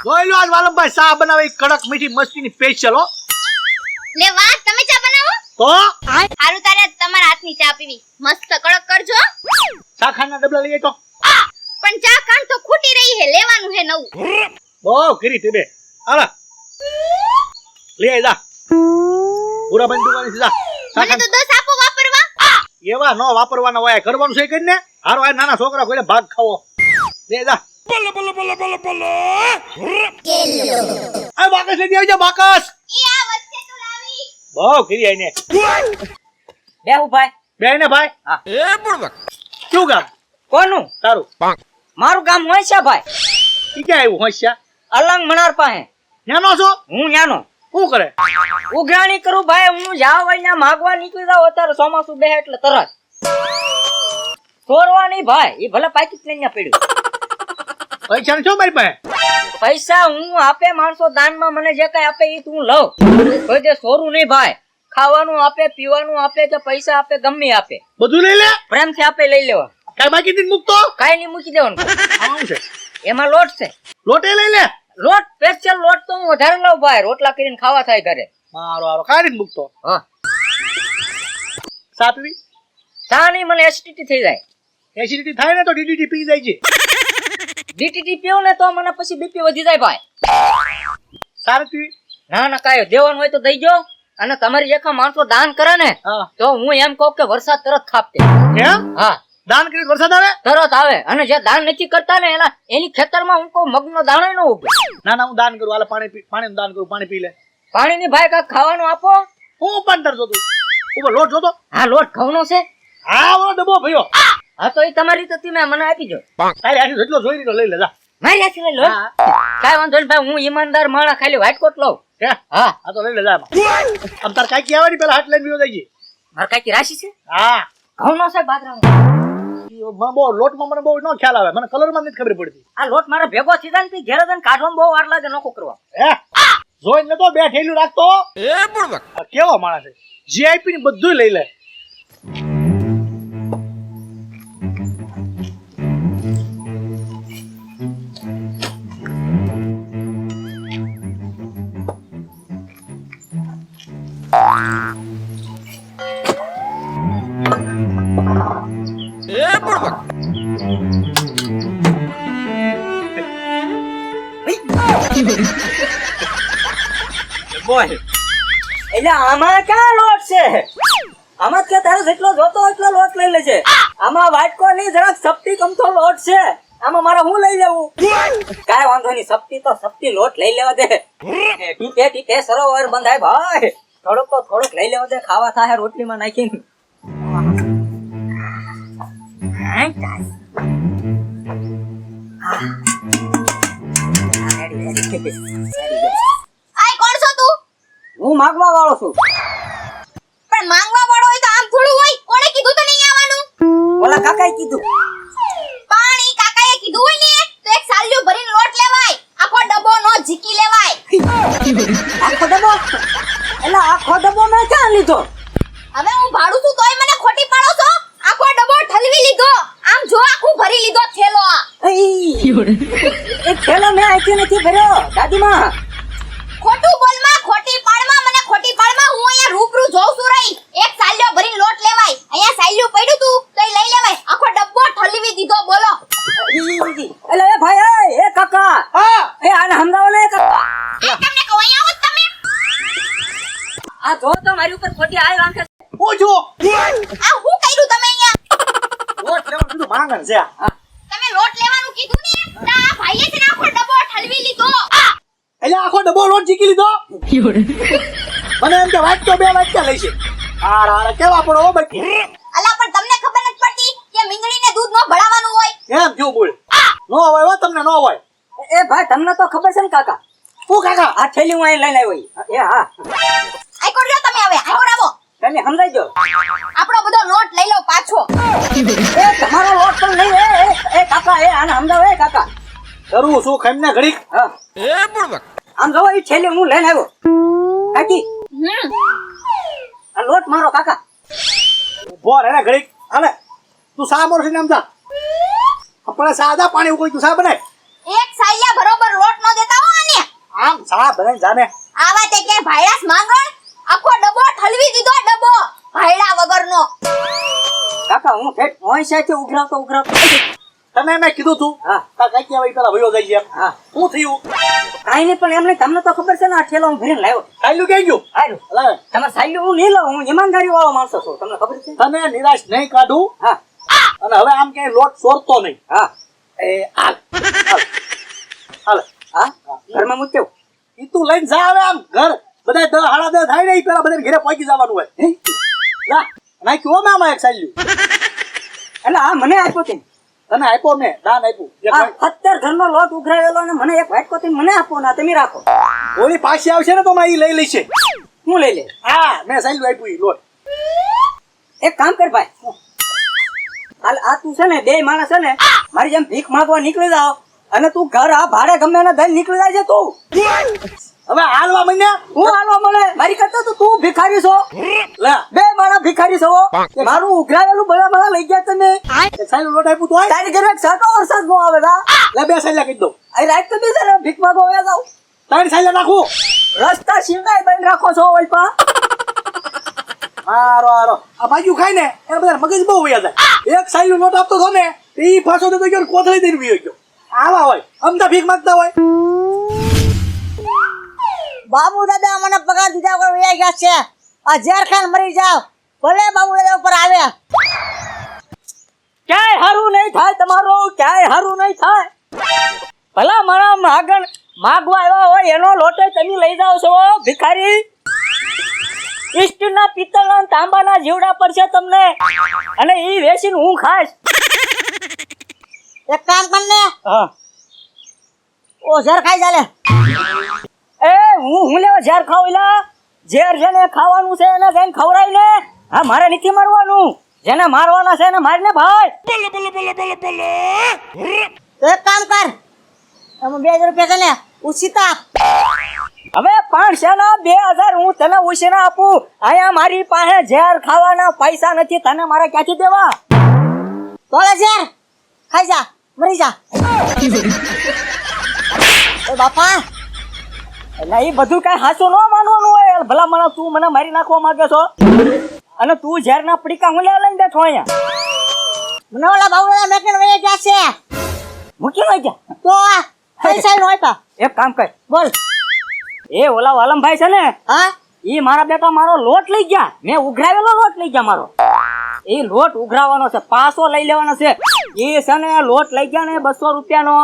જોઈ લો આજ વાલમભાઈ ચા બનાવે કડક મીઠી મસ્તીની સ્પેશિયલ હો લે વાહ તમે ચા બનાવો તો હારું તારે તમારા હાથની ચા પીવી મસ્ત કડક કરજો શાખાના ડબલા લઈએ તો પણ ચા કાન તો ખૂટી રહી હે લેવાનું હે નવું બહુ કરી તે બે આલા લે જા પૂરા બંધ દુકાને જા મને તો 10 આપો વાપરવા એવા નો વાપરવાના હોય કરવાનું છે કરીને હારો આ નાના છોકરા કોઈને ભાગ ખાવો લે જા બોલો બોલો બોલો બોલો બોલો આ બાકસ લઈ આવજો બાકસ ઈ આ વચ્ચે તો લાવી બહુ કરી આઈને બેહુ ભાઈ બેને ભાઈ હા એ બળવક શું ગામ કોનું તારું મારું ગામ હોઈશા ભાઈ ઈ ક્યાં આવ્યું હોશિયા અલંગ મણાર પાસે ન્યાનો છો હું ન્યાનો શું કરે ઉઘરાણી કરું ભાઈ હું જાવ અહીંયા માગવા નીકળી જાવ અત્યારે ચોમાસું બેહે એટલે તરત ચોરવા નહીં ભાઈ એ ભલે પાકીટ લઈને પડ્યું પૈસા છો મારી પાસે પૈસા હું આપે માણસો દાનમાં મને જે કઈ આપે એ તું લવ કોઈ દે સોરું નહીં ભાઈ ખાવાનું આપે પીવાનું આપે કે પૈસા આપે ગમે આપે બધું લઈ લે પ્રેમથી આપે લઈ લેવા કાઈ બાકી દીન મૂકતો કાઈ નહીં મૂકી દેવાનું આવું છે એમાં લોટ છે લોટે લઈ લે લોટ સ્પેશિયલ લોટ તો હું વધારે લઉં ભાઈ રોટલા કરીને ખાવા થાય ઘરે મારો હારો કાઢીને મૂકતો હા સાપી ચા નહીં મને એસિડિટી થઈ જાય એસિડિટી થાય ને તો ડીડીટી પી જાય છે ડીટીટી પીવું ને તો મને પછી બીપી વધી જાય ભાઈ સારથી ના ના કાયો દેવાનું હોય તો દઈ જો અને તમારી જેખા માણસો દાન કરે ને હા તો હું એમ કહું કે વરસાદ તરત ખાપતે એમ હા દાન કરી વરસાદ આવે તરત આવે અને જે દાન નથી કરતા ને એની ખેતરમાં હું કહું મગનો દાણો ન ઉગે ના ના હું દાન કરું હાલે પાણીનું દાન કરું પાણી પી લે પાણીની ભાઈ કાક ખાવાનું આપો હું ઉપાંતર જોતું ઉપર લોટ જોતો હા લોટ ઘઉંનો છે હા ઓલો ડબ્બો ભયો હા તો એ તમારી તો તમે મને આપી જો તારી આખી જેટલો જોઈ લીધો લઈ લે જા મારી હાથી લઈ લો કાઈ વાંધો નહીં ભાઈ હું ઈમાનદાર માણસ ખાલી વ્હાઈટ કોટ લઉં હે હા આ તો લઈ લે જા આમ તાર કાકી આવે ને પેલા હાથ લઈને બીજો જઈએ મારે કાંઈક રાશિ છે હા ઘઉંનો છે બાજરાનો બહુ લોટમાં મને બહુ ન ખ્યાલ આવે મને કલરમાં નથી ખબર પડતી આ લોટ મારે ભેગો થઈ જાય ને ઘેર જઈને કાઢવામાં બહુ વાર લાગે નોખો કરવા હે જોઈને તો બે ઠેલું રાખતો એ બળવક કેવો માણસ છે જીઆઈપી ની બધું લઈ લે બોલ એટલે આમાં ક્યાં લોટ છે આમાં કે તારે જેટલો જોતો એટલો લોટ લઈ લેજે આમાં વાટકો નહીં જરાક સપટી કમથો લોટ છે આમાં મારે હું લઈ લેવું કાઈ વાંધો નહીં સપટી તો સપટી લોટ લઈ લેવા દે ટીપે ટીપે સરોવર બંધાય ભાઈ થોડોક લઈ લેવા દે ખાવા થાય રોટલીમાં નાખીને આય કોણ છો તું હું માગવા વાળો છું પણ માંગવા વાળો હોય તો આમ થોડું હોય કોણે કીધું તો નહીં આવવાનું ઓલા કાકાએ કીધું પાણી કાકાએ કીધું હોય ને તો એક સાલ્યું ભરીને લોટ લેવાય આખો ડબ્બો નો ઝીકી લેવાય આખો ડબ્બો એટલે આખો ડબ્બો મેં ક્યાં લીધો હવે હું ભાડું છું તોય મને ખોટી પાડો છો આખો ડબ્બો ઠલવી લીધો આમ જો આખું ભરી લીધો થેલો આ એ થેલો મેં આખી નથી ભર્યો દાદીમાં ખોટું બોલમાં ખોટી પાડમાં મને ખોટી પાડમાં હું અહીંયા રૂબરૂ જોઉં છું રહી એક સાલ્યો ભરીને લોટ લેવાય અહીંયા સાલ્યું પડ્યું તું તો લઈ લેવાય આખો ડબ્બો ઠલવી દીધો બોલો એટલે એ ભાઈ એ કાકા હા એ આને સમજાવો ને કાકા આ તમને કહું અહીંયા આવો તમે આ જો તો મારી ઉપર ખોટી આય વાંકે હું જો આ હું કર્યું તમે અહીંયા લોટ લેવાનું કીધું માંગણ છે તમે લોટ લેવાનું કીધું ને તો આ ભાઈએ છે ને આખો ડબ્બો ઠલવી લીધો એટલે આખો ડબ્બો લોટ જીકી લીધો મને એમ કે વાટકો બે વાટકા લઈશે હારા કેવા પડો હો બાકી અલા પણ તમને ખબર નથી પડતી કે મીંદડીને દૂધ નો ભળાવાનું હોય એમ જો બોલ નો હોય હો તમને નો હોય એ ભાઈ તમને તો ખબર છે ને કાકા હું કાકા આ થેલી હું અહીં લઈને આવ્યો એ હા આઈ કોડ લ્યો તમે હવે આઈ કોડ આવો તમે સમજાઈ દો આપણો બધો લોટ લઈ લો પાછો એ તમારો લોટ પણ નહીં એ કાકા એ આને સમજાવો એ કાકા કરું શું ખમને ઘડીક હા એ બળવક આમ જો એ થેલી હું લઈને આવ્યો કાકી આ લોટ મારો કાકા ઉભો રહે ને ઘડીક હાલે તું સા મોર છે ને સમજા આપણે સાદા પાણી ઉકળી તું સા બનાય એક સાયા બરોબર લોટ નો દેતા હો આમ સા ભરાઈને જાને. આવા તે કે ભાઈરાસ માંગણ આખો ડબ્બો ઠલવી દીધો ડબ્બો ભાઈડા વગરનો. કાકા હું ઠેઠ ઓય સાથે ઉઘરાવતો તને મેં કીધું તું હા. તાર કઈ કહેવાય પેલા વયો જાય છે એમ. હા શું થયું? કાઈ નહીં પણ એમને તમને તો ખબર છે ને આ ઠેલો હું ભરીને લાવ્યો સાયલું કઈ ગયું? હારું અલા, તમારે સાઈડ હું નહીં લઉં હું ઈમાનદારી વાળો માણસો છું તમને ખબર છે તને નિરાશ નહીં કાઢું હા અને હવે આમ ક્યાંય લોટ સોરતો નહીં. હા એ હાલ હાલ હા ઘરમાં મૂક્યો ઈ તું લઈને જા હવે આમ ઘર બધા 10 સાડા 10 થાય ને ઈ પેલા બધાને ઘરે પહોંચી જવાનું હોય. જા નાખ્યું હો મેં આમાં એક સાયલું. એટલે આ મને આપ્યો તે તને આપ્યો મેં દાન આપ્યું. જે આ કોઈ- 17 ઘરનો લોટ ઉઘરાવેલો ને મને એક વાટકો તે મને આપો ના તમે રાખો ઓલી પાછી આવશે ને તો માં ઈ લઈ લઈશે. હું લઈ લે હા મેં સાયલું આપ્યું ઈ લોટ. એક કામ કર ભાઈ હાલ આ તું છે ને બે માણસ છે ને મારી જેમ ભીખ માંગવા નીકળી જાવ અને તું ઘર આ ભાડે ગમે એને દઈને નીકળી જાય છે તું હવે હાલવા માંડ્યા. હું હાલવા મળે મારી કરતા તો તું ભિખારી છો લે બે માણસ ભિખારી છો મારું ઉઘરાવેલું બધા લઈ ગયા તમે એ સાયલું લોટ આપ્યું તો હોય. તારી ઘરે એક સાટો વરસાદ નો આવે તા લે બે સાયલા કહી દઉં. અહીં રાત તો બેસે ને ભીખ માંગવા વયા જાવ ત્રણ સાયલા નાખું. રસ્તા સિવાય બંધ રાખો છો ઓલપા હારો હારો આ બાજુ ખાય ને એ બધા મગજ બહુ વયા જાય. એક સાયલું લોટ આપતો હતો ને ઈ પાછો તો ગયો ને કોથળી દઈને વયો ગયો. આવા હોય અમતા ભીખ માંગતા હોય. બાબુ દાદા મને પગાર દીધા વગર વયા ગયા છે. આ ઝેર ખાન મરી જાવ ભલે બાબુ દાદા ઉપર આવે. ક્યાંય હારું નહીં થાય તમારું ક્યાંય હારું નહીં થાય ભલા મારા માગણ માગવા આવ્યા હોય એનો લોટો તમે લઈ જાઓ છો ભિખારી સ્ટીલના પિત્તળના અને તાંબાના જીવડા પડશે તમને અને ઈ વેચીને હું ખાઈશ એક કામ કર ને હા ઓ ઝેર ખાઈ ચાલે. એ હું લેવા ઝેર ખાવ એલા ઝેર છે ને ખાવાનું છે એને જઈને ખવડાય ને હા મારે નથી મારવાનું જેને મારવાના છે એને મારીને ભાઈ તો એક કામ કર તમે 2000 રૂપિયા છે ને ઉછીતા આપ. હવે 500 ના 2000 હું તને ઉછીના આપું અહીંયા મારી પાસે ઝેર ખાવાના પૈસા નથી તને મારે ક્યાંથી દેવા તો લે ઝેર ખાઈ જા મરી જા. એ બાપા એટલે એ બધું કઈ સાચું ન માનવાનું હોય ભલા મને તું મને મારી નાખવા માંગે છો અને તું ઝેરના પડીકા હું લેવા લઈને બેઠો અહીંયા મને ઓલા બાબુ દાદા મેકીને વયા ગયા છે. મૂકી લઈ ગયા તો આ પૈસા નો આપ્યા એક કામ કર બોલ. એ ઓલા વાલમભાઈ છે ને હા ઈ મારા બેટા મારો લોટ લઈ ગયા મેં ઉઘરાવેલો લોટ લઈ ગયા મારો એ લોટ ઉઘરાવાનો છે પાછો લઈ લેવાનો છે એ છે ને લોટ લઈ ગયા ને 200 રૂપિયાનો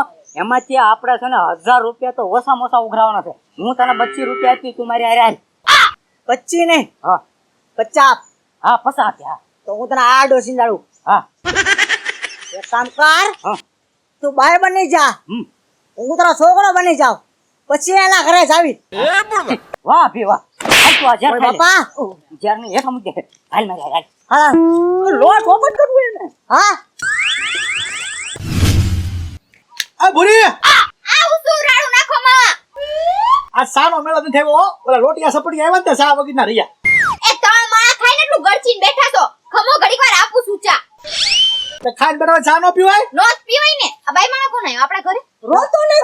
એમાંથી આપણે છે ને 1000 રૂપિયા તો ઓછામાં ઓછા ઉઘરાવાના છે હું તને 25 રૂપિયા આપી તું મારી હારે હાલ 25 નહીં હા 50 આપ. હા 50 આપ્યા તો હું તને આ ડોસી જાડું. હા એક કામ કર હા તું બાય બની જા હમ હું તારો છોકરો બની જાવ પછી એના ઘરે જાવી. વાહ ભી વાહ હાલ તું આ ઝેર ઓય ખાઈ લે. બાપા ઝેર ને હેઠા મૂકી દે હાલ મારી હારે હા હાલ લોટ ઓપન કરવું એને હા આ ભૂરી આ ઉસુ રાડું નાખો માં. આ સાનો મેળો નથી આવ્યો હો. ઓલા લોટિયા સપટી આવ્યા ને તે સા વગરના રહ્યા. એ ત્રણ માળા ખાઈને એટલું ગળચીને બેઠા છો ખમો ઘડીકવાર આપું છું ચા તે ખાઈને બેઠા ચા નો પીવાય. નો જ પીવાય ને આ બાઈ માણસ કોણ આવ્યો આપણા ઘરે રોતો નહીં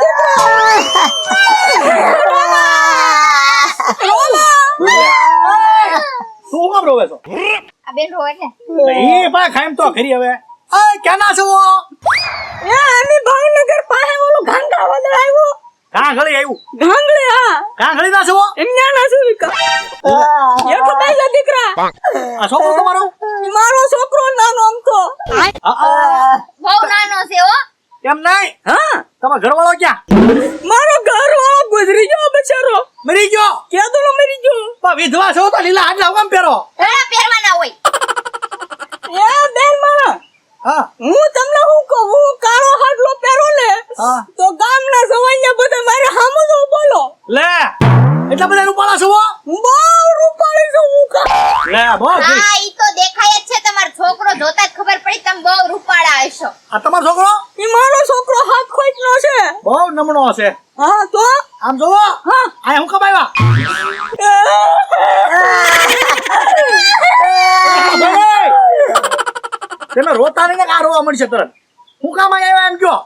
તું કેમ રોવે છો? આ બેન રોવે ને એ પા ખાઈમ તો ખરી હવે. એ ક્યાંના છો? એ આની ભાવનગર પાસે ઓલું ઘાંગા વાદળ આવ્યો કાં ઘડી આવ્યું? ઘાંગળે હા કાં ઘડી ના છો? એમના ના શું એ ખબર છે દીકરા આ છોકરો તમારો? મારો છોકરો નાનો અમથો બહુ નાનો છે હો કેમ નહીં? હા તમારો ઘરવાળો ક્યાં? મારો ઘરવાળો ગુજરી ગયો બચારો મરી ગયો? કેદુલો મરી ગયો પણ વિધવા છો તો લીલા હાડલા કેમ પહેરો? ઘણા પહેરવાના હોય એ બેન મારા હા હું તમને શું કહું હું કાળો હાડલો પહેરો ને હા. તો ગામના સવાઈયા બધા મારે સામું જ બોલો લે એટલા બધા રૂપાળા છો? બહુ રૂપાળી છું હું કા લે બહુ ઘી. હા ઈ તો દેખાય જ છે તમારો છોકરો જોતા જ ખબર પડી તમે બહુ રૂપાળા હશો આ તમારો છોકરો એ મારો છોકરો હાથ ખોઈટનો છે બહુ નમણો હશે. હા તો આમ જોવો હા આ હું કમાવ્યા તમે રોતા નહીં ને આ રોવા મળશે તરત. હું કામ આવ્યા એમ કયો?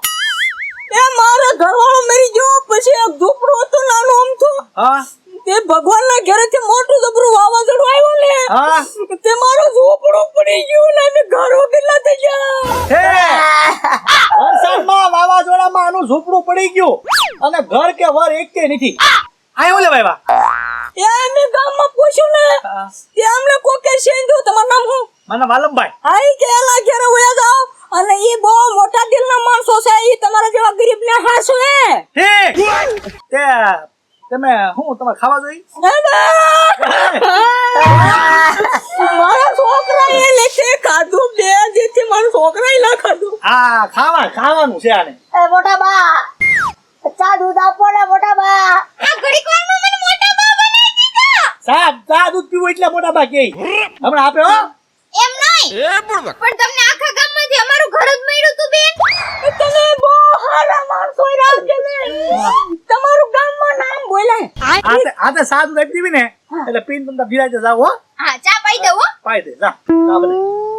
એ મારો ઘરવાળો મરી ગયો પછી એક ઝૂંપડું હતું નાનું અમથું. હા તે ભગવાનના ઘરેથી મોટું જબરું વાવાઝોડું આવ્યું ને હા તે મારું ઝૂંપડું પડી ગયું ને અમે ઘરો કેટલા થઈ ગયા. હે વરસાદમાં વાવાઝોડામાં આનું ઝૂંપડું પડી ગયું અને ઘર કે વર એક કે નથી આયો લે ભાઈ એ અમે ગામમાં પૂછ્યું ને તે અમને કોકે સેંધું તમારું નામ શું? મને વાલમભાઈ આઈ કે એલા ઘરે વયા જાઓ અને ઈ બહુ મોટા દિલના માણસો છે ઈ તમારા જેવા ગરીબને હાસવે. ઠીક તે તમે હું તમારે ખાવા જોઈ મારા છોકરાએ લેતે ખાધું બે જેથી મારા છોકરાએ ના ખાધું. હા ખાવાનું છે આને એ મોટા બા ચા દૂધ આપો ને મોટા બા. આ ઘડીક વારમાં મને મોટા બા બનાવી દીધા. ચા દૂધ પીવું એટલે મોટા બા કે હમણાં આપે હો એમ નહીં પણ તમને આખા ગામમાંથી અમારું ઘર જ મળ્યું તું બેન. તમે બહુ હારા માણસો રાખે ને તમારું ગામમાં નામ બોલાય. આતે ચા દૂધ આપી દેવી ને એટલે પીને તમને બિરાજે જાવ હો હા ચા પાઈ દઉં હો. પાઈ દે જા ચા બને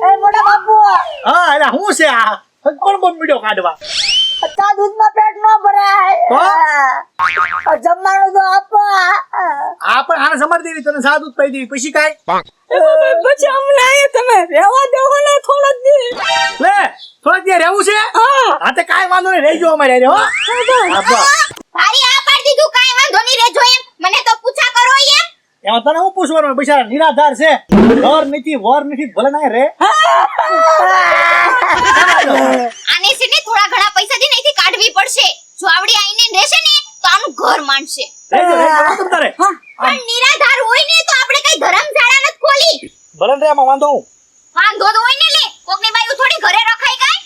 એ મોટા બાપુ હા એટલે હું છે આ કોણ મીડિયો કાઢવા ચા દૂધમાં પેટ ન ભરાય જમવાનું તો આપો. આ પણ આને સમર દેવી તને ચા દૂધ પાઈ દેવી પછી કાઈ પછી અમને આયા તમે રહેવા દેવો ને થોડાક દી. લે થોડાક દી રહેવું છે હા તે કાઈ વાંધો નહીં રહેજો અમારે હો આબા ભારી આ પાડી દીધું કાઈ વાંધો નહીં રેજો એમ. મને તો પૂછા કરો એમ. એમાં તને હું પૂછવાનું બિચારા નિરાધાર છે ઘર નથી વર નથી ભલે ના રે આને છે ને થોડા ઘણા પૈસા થી નહીંથી કાઢવી પડશે. જો આવડી આઈને રહેશે ને તો આનું ઘર માંડશે. રહેજો તમ તારે પણ નિરાધાર હોય ને તો આપણે કઈ ધર્મશાળા નથી ખોલી. ભલે રે આમાં વાંધો હું વાંધો તો હોય ને લે કોકની બાયું થોડી ઘરે રખાય કાઈ.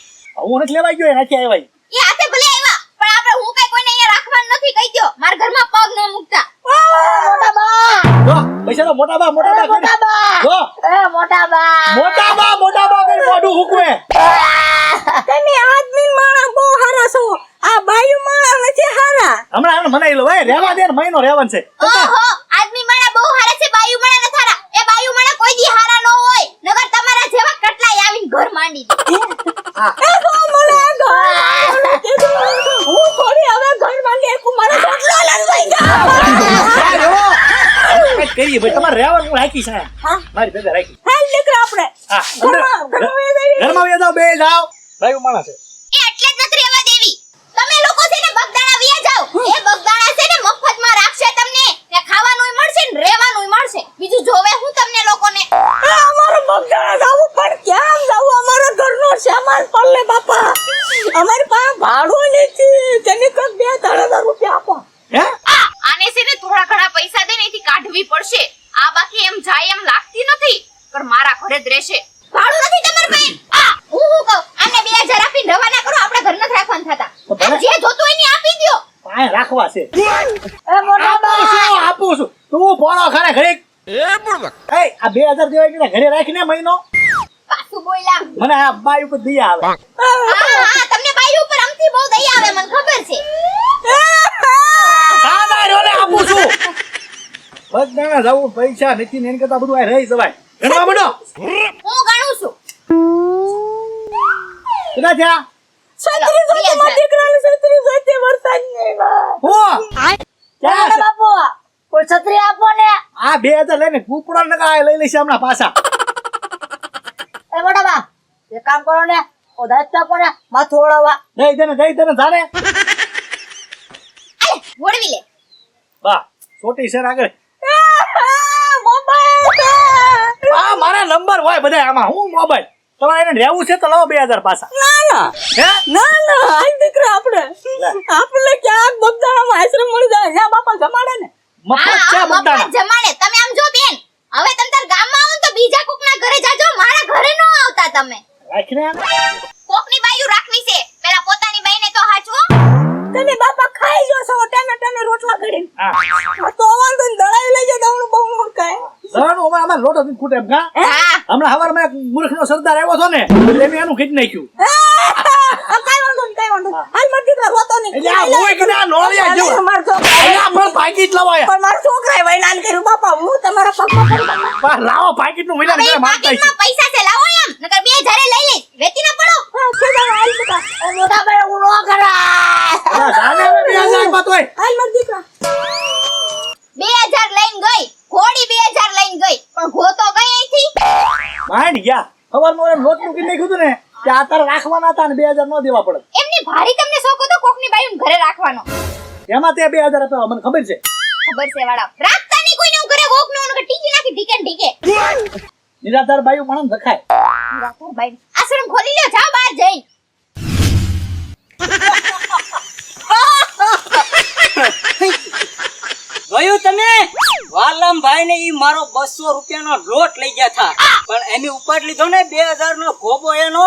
હું નથી લેવાઈ ગયો નથી આવ્યા એ હાથે ભલે આવ્યા પણ આપણે હું કઈ કોઈને અહીંયા રાખવાનું નથી કહી દો. મારા ઘરમાં પગ ન મૂકતા. મોટા બા જો પૈસા તો મોટા બા મોટા બા જો એ મોટા બા મોટા બા કરી મોઢું હુકવે તમે આદમી માણા બહુ હારા છો આ બાયુ માણા નથી હારા. હમણાં એમને મનાઈ લો ભાઈ રહેવા દે ને મહિનો રહેવાનું છે ઓહો આદમી માણા બહુ હારા છે બાયું માણા નથી હારા. એ બાયું માણા કોઈ દી હારા ન હોય નગર તમારા જેવા કટલાય આવીને ઘર માંડી દે. એ તો મને હું થોડી હવે ઘર માંડી એકું મારા છોકરા લડવાઈ ગયા. કરીએ ભાઈ તમારે રહેવાનું રાખી છે મારી ભેગા રાખી હાલ દીકરા આપણે હા ઘરમાં ઘરમાં જાવ બે જાવ ભાઈ માણસ છે એ એટલે જ નથી રહેવા દેવી. તમે લોકો છે ને બગદાણા વિયા જાવ. એ બગદાણા છે ને મફતમાં રાખશે તમને. ત્યાં ખાવાનુંય મળશે ને રહેવાનુંય મળશે. બીજું જોવે હું તમને લોકોને. અમારો બગદાણા જાવું પણ ક્યાં જાવું અમારા ઘરનો સામાન પડલે બાપા અમારી પાસે ભાડું નથી તેને કઈક 2,000 રૂપિયા આપો. હે આને છે ને થોડા ઘણા પૈસા દે ને એથી કાઢવી પડશે. આ બાકી એમ જાય એમ લાગતી નથી પણ મારા ઘરે જ રહેશે. ભાડું નથી તમાર પાસે. હું કહું આને 2,000 આપીને રવાના કરો. આપણે ઘર નથી રાખવાના થતા. જે જોતું હોય ને આપી દ્યો. પાય રાખવા છે એ મોટા બા આપું છું તું પોણો ખાને ઘરે એ આ 2,000 દેવાય કે ઘરે રાખીને મહિનો પાછું બોલ્યા. મને આ બાઈ ઉપર દયા આવે હા તમને બાઈ ઉપર અમથી બહુ દયા આવે મને ખબર છે. સાદા રોલે આપું છું બધાને જાવું પૈસા નથી ને એન કરતા બધું આ રહી જવાય ગણવા માંડો હું ગણું છું. કેટલા થયા છત્રી જોતે મારા દીકરાને છત્રી જોતે વરસાદ નહીં હું મોટા બાપુ કોઈ છત્રી આપો ને. આ 2,000 લઈને કૂપડા નકા લઈ લઈશ હમણાં પાછા એ મોટા બા એક કામ કરો ને ઓ દાંત આપો ને માથું ઓળાવવા. દઈ દે જાને અલે વળવી લે. વાહ છોટી છે આગળ મોબાઈલ આ મારા નંબર હોય બધા આમાં હું મોબાઈલ તમારે એને રહેવું છે તો લાવો 2,000 પાછા ના હે ના આઈ દીકરા આપણે ક્યાંક બગદાણામાં આશ્રમ મળી જાય ત્યાં બાપા જમાડે ને મફત છે મફત બગદાણા જમાડે. તમે આમ જો બેન હવે તમે તાર ગામમાં આવો ને તો બીજા કોકના ઘરે જાજો. મારા ઘરે ન આવતા તમે. રાખીને કોકની બાયું રાખવી છે પેલા પોતાની બાઈને તો હાચવો. તમે બાપા ખાઈ જો છો ટને રોટલા કરીને હા તો વાંધો ને દળાઈ લઈ જાય દવણું બહુ મોકાય જવાનું અમારે લોટો થી ખૂટે એમ કા હા હમણાં હવારમાં એક મૂર્ખનો સરદાર આવ્યો હતો ને એટલે મેં એનું ખીચ નાખ્યું કઈ વાંધો નહીં હાલ માર દીકરા રોતો નહીં એટલે આ હોય કે ના નોળિયા જેવો માર છોકરા એટલે આ પણ પાકીટ લાવાયા પણ મારા છોકરાએ વૈલાન કર્યું બાપા હું તમારા પગમાં પડી બા લાવો પાકીટ નું મિલાન હવે કરે મારતા પાકીટમાં પૈસા છે લાવો એમ નકર 2,000 લઈ લે. વેચી ના પડો. ખેદાનો હાલ બેટા એ મોટા બા હું નો કરાય. જાને 2,000 માં તો ભાઈ હાલ માર દીકરા 2000 લઈને ગઈ ઘોડી 2000 લઈને ગઈ પણ ગો તો ગઈ અહીંથી માંડ ગયા સવારમાં ઓલા નોટ મૂકી નાખ્યું હતું ને કે આ તારે રાખવાના હતા ને 2000 નો દેવા પડે એમની ભારી તમને શોખ હતો કોકની બાયું ઘરે રાખવાનો એમાં તે 2000 આપ્યા મને ખબર છે ખબર છે વાળા રાખતા નહીં કોઈને હું ઘરે કોક નો ટીકી નાખી ઢીકે ને ઢીકે નિરાધાર બાયું માણસ રખાય રાખો ભાઈ આશ્રમ ખોલી લ્યો જાઓ બહાર જઈ જોયું તમે વાલમભાઈ ને ઈ મારો 200 રૂપિયાનો લોટ લઈ ગયા હતા પણ એની ઉપર લીધો ને 2000 નો ખોબો એનો